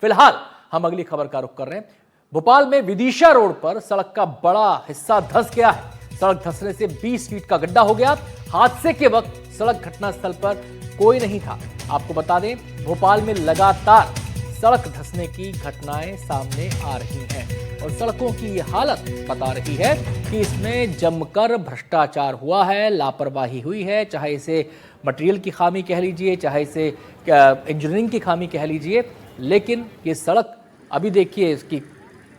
फिलहाल हम अगली खबर का रुख कर रहे हैं। भोपाल में विदिशा रोड पर सड़क का बड़ा हिस्सा धंस गया है। सड़क धंसने से 20 फीट का गड्ढा हो गया। हादसे के वक्त सड़क घटनास्थल पर कोई नहीं था। आपको बता दें, भोपाल में लगातार सड़क धंसने की घटनाएं सामने आ रही हैं और सड़कों की ये हालत बता रही है कि इसमें जमकर भ्रष्टाचार हुआ है, लापरवाही हुई है। चाहे इसे मटेरियल की खामी कह लीजिए, चाहे इसे इंजीनियरिंग की खामी कह लीजिए, लेकिन ये सड़क अभी देखिए, इसकी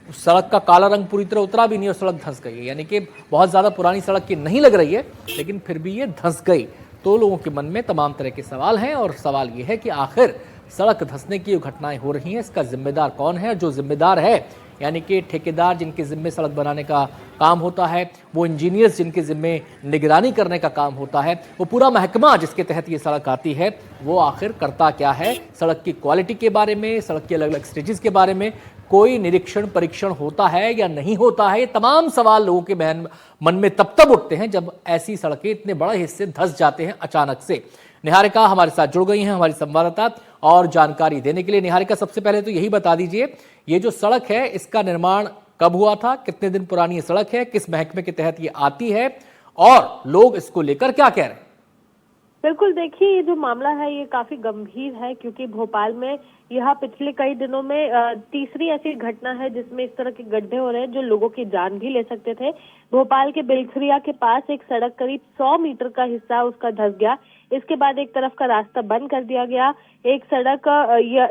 सड़क का काला रंग पूरी तरह उतरा भी नहीं और सड़क धंस गई है। यानी कि बहुत ज़्यादा पुरानी सड़क की नहीं लग रही है, लेकिन फिर भी ये धंस गई। तो लोगों के मन में तमाम तरह के सवाल हैं और सवाल ये है कि आखिर सड़क धंसने की जो घटनाएं हो रही हैं, इसका जिम्मेदार कौन है? जो जिम्मेदार है, यानी कि ठेकेदार जिनके जिम्मे सड़क बनाने का काम होता है, वो इंजीनियर्स जिनके जिम्मे निगरानी करने का काम होता है, वो पूरा महकमा जिसके तहत ये सड़क आती है, वो आखिर करता क्या है? सड़क की क्वालिटी के बारे में, सड़क के अलग अलग स्टेजेस के बारे में कोई निरीक्षण परीक्षण होता है या नहीं होता है? ये तमाम सवाल लोगों के मन में तब उठते हैं जब ऐसी सड़कें इतने बड़े हिस्से धंस जाते हैं अचानक से। निहारिका हमारे साथ जुड़ गई हैं, हमारी संवाददाता, और जानकारी देने के लिए। निहारिका, सबसे पहले तो यही बता दीजिए, ये जो सड़क है इसका निर्माण कब हुआ था? कितने दिन पुरानी ये सड़क है? किस महकमे के तहत ये आती है और लोग इसको लेकर क्या कह रहे हैं? बिल्कुल, देखिए, ये जो मामला है ये काफी गंभीर है, क्योंकि भोपाल में यह पिछले कई दिनों में तीसरी ऐसी घटना है जिसमें इस तरह के गड्ढे हो रहे हैं जो लोगों की जान भी ले सकते थे। भोपाल के बिलखरिया के पास एक सड़क करीब 100 मीटर का हिस्सा उसका धंस गया। इसके बाद एक तरफ का रास्ता बंद कर दिया गया। एक सड़क,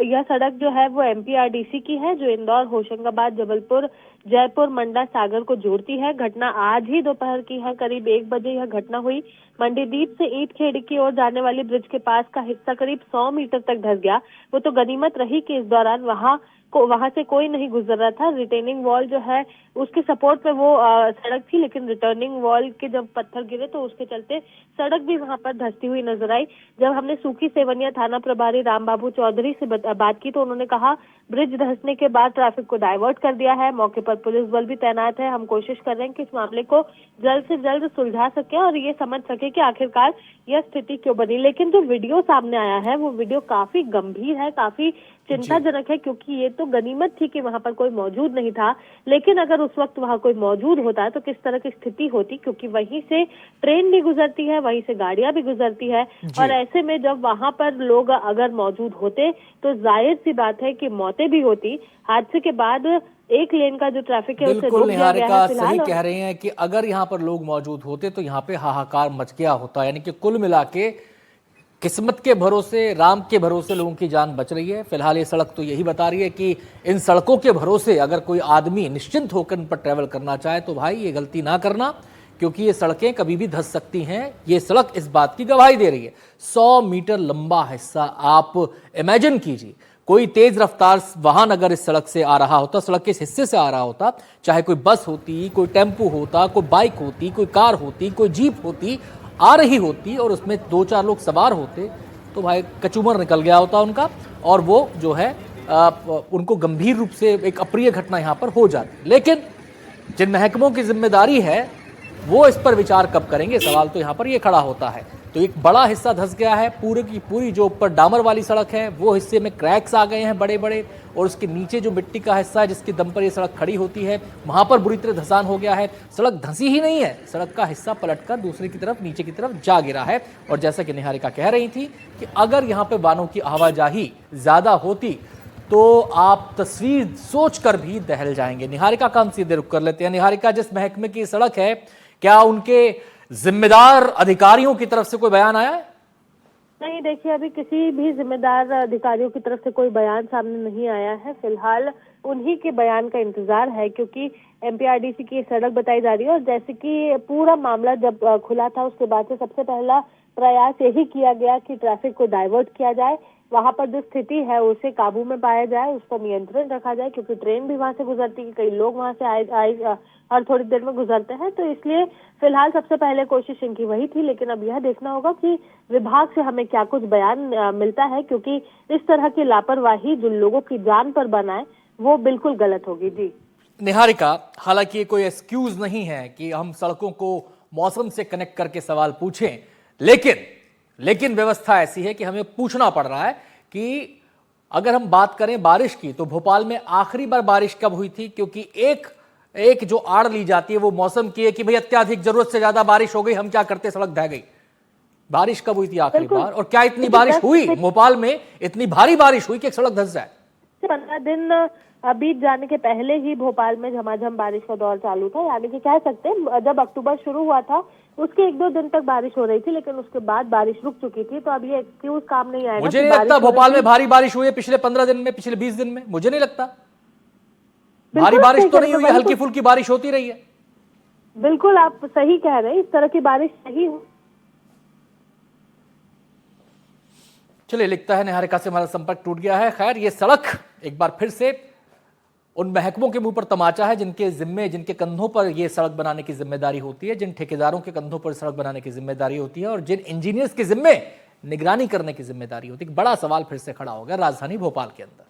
यह सड़क जो है वो एमपीआरडीसी की है, जो इंदौर, होशंगाबाद, जबलपुर, जयपुर, मंडला, सागर को जोड़ती है। घटना आज ही दोपहर की है, करीब 1 बजे यह घटना हुई। मंडीदीप से ईंट खेड़ी की ओर जाने वाली ब्रिज के पास का हिस्सा करीब 100 मीटर तक धंस गया। वो तो गनीमत रही कि इस दौरान वहां से कोई नहीं गुजर रहा था। रिटेनिंग वॉल जो है उसके सपोर्ट में वो सड़क थी, लेकिन रिटर्निंग वॉल के जब पत्थर गिरे तो उसके चलते सड़क भी वहां पर धंसती हुई नजर आई। जब हमने सूखी सेवनिया थाना प्रभारी राम बाबू चौधरी से बात की तो उन्होंने कहा, ब्रिज धंसने के बाद ट्रैफिक को डाइवर्ट कर दिया है, मौके पर पुलिस बल भी तैनात है। हम कोशिश कर रहे हैं कि इस मामले को जल्द से जल्द सुलझा सके और ये समझ सके कि आखिरकार यह स्थिति क्यों बनी। लेकिन जो वीडियो सामने आया है वो वीडियो काफी गंभीर है, काफी चिंताजनक है, क्योंकि ये तो गनीमत थी कि वहां पर कोई मौजूद नहीं था। लेकिन अगर उस वक्त वहां कोई मौजूद होता है तो किस तरह की स्थिति होती, क्योंकि वहीं से ट्रेन भी गुजरती है, वहीं से गाड़ियां भी गुजरती है। और ऐसे में जब वहां पर लोग अगर मौजूद होते तो जाहिर सी बात है कि मौतें भी होती। हादसे के बाद एक लेन का जो ट्रैफिक है उसे रोक दिया गया है। सही कह रहे हैं कि अगर यहाँ पर लोग मौजूद होते तो यहाँ पे हाहाकार मच गया होता। यानी कि कुल मिला के किस्मत के भरोसे, राम के भरोसे लोगों की जान बच रही है। फिलहाल ये सड़क तो यही बता रही है कि इन सड़कों के भरोसे अगर कोई आदमी निश्चिंत होकर इन पर ट्रैवल करना चाहे तो भाई ये गलती ना करना, क्योंकि ये सड़कें कभी भी धंस सकती हैं। ये सड़क इस बात की गवाही दे रही है। 100 मीटर लंबा हिस्सा, आप इमेजिन कीजिए, कोई तेज रफ्तार वाहन अगर इस सड़क से आ रहा होता, सड़क के इस हिस्से से आ रहा होता, चाहे कोई बस होती, कोई टेम्पो होता, कोई बाइक होती, कोई कार होती, कोई जीप होती, आ रही होती और उसमें 2-4 लोग सवार होते, तो भाई कचूमर निकल गया होता उनका, और वो जो है उनको गंभीर रूप से एक अप्रिय घटना यहाँ पर हो जाती। लेकिन जिन महकमों की जिम्मेदारी है वो इस पर विचार कब करेंगे, सवाल तो यहाँ पर ये खड़ा होता है। तो एक बड़ा हिस्सा धंस गया है। पूरी की पूरी जो ऊपर डामर वाली सड़क है वो हिस्से में क्रैक्स आ गए हैं बड़े बड़े, और उसके नीचे जो मिट्टी का हिस्सा है जिसके दम पर ये सड़क खड़ी होती है, वहां पर बुरी तरह धंसान हो गया है। सड़क धंसी ही नहीं है, सड़क का हिस्सा पलटकर दूसरे की तरफ, नीचे की तरफ जा गिरा है। और जैसा कि निहारिका कह रही थी कि अगर यहाँ पे वाहनों की आवाजाही ज्यादा होती तो आप तस्वीर सोचकर भी दहल जाएंगे। निहारिका का हम सीधे रुक कर लेते हैं। निहारिका, जिस महकमे की सड़क है, क्या उनके जिम्मेदार अधिकारियों की तरफ से कोई बयान आया है? नहीं, देखिए, अभी किसी भी जिम्मेदार अधिकारियों की तरफ से कोई बयान सामने नहीं आया है। फिलहाल उन्हीं के बयान का इंतजार है, क्योंकि एमपीआरडीसी की सड़क बताई जा रही है। और जैसे कि पूरा मामला जब खुला था उसके बाद से सबसे पहला प्रयास यही किया गया कि ट्रैफिक को डाइवर्ट किया जाए, वहां पर जो स्थिति है उसे काबू में पाया जाए, उस पर नियंत्रण रखा जाए, क्योंकि ट्रेन भी वहां से गुजरती है, कई लोग वहां से आए हर थोड़ी देर में गुजरते हैं। तो इसलिए फिलहाल सबसे पहले कोशिश इनकी वही थी। लेकिन अब यह देखना होगा कि विभाग से हमें क्या कुछ बयान मिलता है, क्योंकि इस तरह की लापरवाही जो लोगों की जान पर बनाए वो बिल्कुल गलत होगी। जी निहारिका, हालांकि ये कोई एक्सक्यूज नहीं है कि हम सड़कों को मौसम से कनेक्ट करके सवाल पूछें, लेकिन व्यवस्था ऐसी है कि हमें पूछना पड़ रहा है कि अगर हम बात करें बारिश की तो भोपाल में आखिरी बार बारिश कब हुई थी, क्योंकि एक जो आड़ ली जाती है वो मौसम की है कि भाई अत्याधिक जरूरत से ज्यादा बारिश हो गई, हम क्या करते, सड़क ढह गई। बारिश कब हुई थी आखिरी बिल्कुल। बार, और क्या इतनी बारिश हुई भोपाल में, इतनी भारी बारिश हुई कि एक सड़क धंस जाए? 15 दिन बीत जाने के पहले ही भोपाल में झमाझम बारिश का दौर चालू था, यानी कि कह सकते हैं जब अक्टूबर शुरू हुआ था उसके 1-2 दिन तक बारिश हो रही थी, लेकिन उसके बाद बारिश रुक चुकी थी। तो अब ये एक्सक्यूज काम नहीं आएगा। मुझे नहीं लगता भोपाल में भारी बारिश हुई है पिछले 15 दिन में, पिछले 20 दिन में, मुझे नहीं लगता। भारी बारिश तो नहीं हुई, हल्की फुल्की बारिश होती रही है। बिल्कुल आप सही कह रहे हैं, इस तरह की बारिश सही हो। चलिए, लिखता है निहारिका से हमारा संपर्क टूट गया है। खैर, ये सड़क एक बार फिर से उन महकमों के मुंह पर तमाचा है जिनके जिम्मे, जिनके कंधों पर यह सड़क बनाने की जिम्मेदारी होती है, जिन ठेकेदारों के कंधों पर सड़क बनाने की जिम्मेदारी होती है और जिन इंजीनियर्स के जिम्मे निगरानी करने की जिम्मेदारी होती है। बड़ा सवाल फिर से खड़ा हो गया राजधानी भोपाल के अंदर।